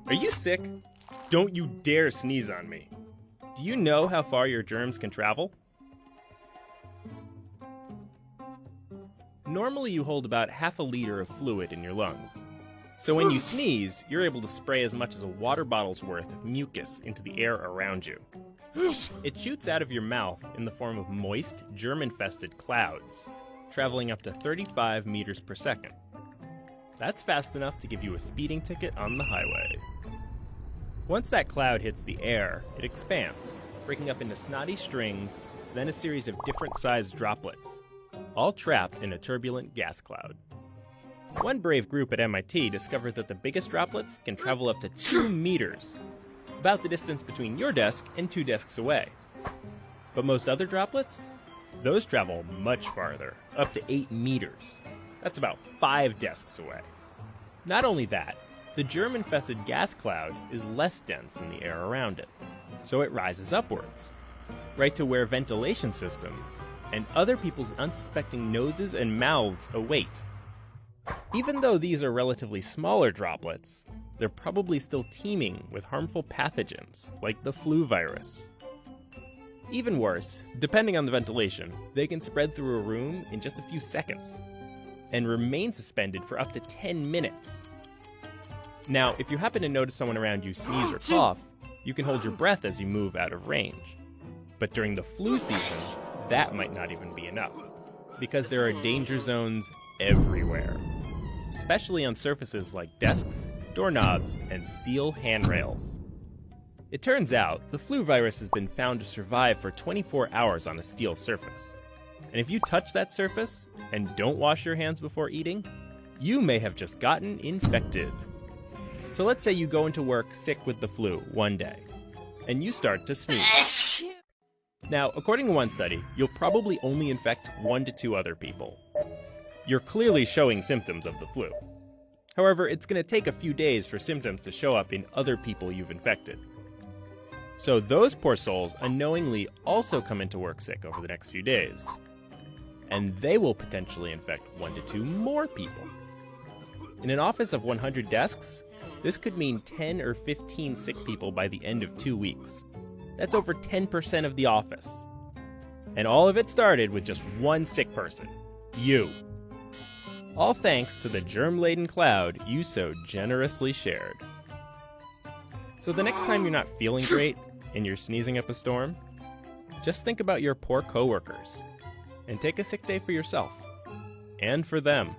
Are you sick? Don't you dare sneeze on me. Do you know how far your germs can travel? Normally you hold about half a liter of fluid in your lungs. So when you sneeze, you're able to spray as much as a water bottle's worth of mucus into the air around you. It shoots out of your mouth in the form of moist, germ-infested clouds, traveling up to 35 meters per second. That's fast enough to give you a speeding ticket on the highway. Once that cloud hits the air, it expands, breaking up into snotty strings, then a series of different-sized droplets, all trapped in a turbulent gas cloud. One brave group at MIT discovered that the biggest droplets can travel up to 2 meters, about the distance between your desk and 2 desks away. But most other droplets? Those travel much farther, up to 8 meters. That's about 5 desks away. Not only that, the germ-infested gas cloud is less dense than the air around it, so it rises upwards, right to where ventilation systems and other people's unsuspecting noses and mouths await. Even though these are relatively smaller droplets, they're probably still teeming with harmful pathogens, like the flu virus. Even worse, depending on the ventilation, they can spread through a room in just a few seconds, and remain suspended for up to 10 minutes. Now, if you happen to notice someone around you sneeze or cough, you can hold your breath as you move out of range. But during the flu season, that might not even be enough, because there are danger zones everywhere, especially on surfaces like desks, doorknobs, and steel handrails. It turns out, the flu virus has been found to survive for 24 hours on a steel surface. And if you touch that surface and don't wash your hands before eating, you may have just gotten infected. So let's say you go into work sick with the flu one day, and you start to sneeze. Now, according to one study, you'll probably only infect 1 to 2 other people. You're clearly showing symptoms of the flu. However, it's going to take a few days for symptoms to show up in other people you've infected. So those poor souls unknowingly also come into work sick over the next few days. And they will potentially infect 1 to 2 more people. In an office of 100 desks, this could mean 10 or 15 sick people by the end of 2 weeks. That's over 10% of the office. And all of it started with just one sick person. You. All thanks to the germ-laden cloud you so generously shared. So the next time you're not feeling great and you're sneezing up a storm, just think about your poor coworkers and take a sick day for yourself and for them.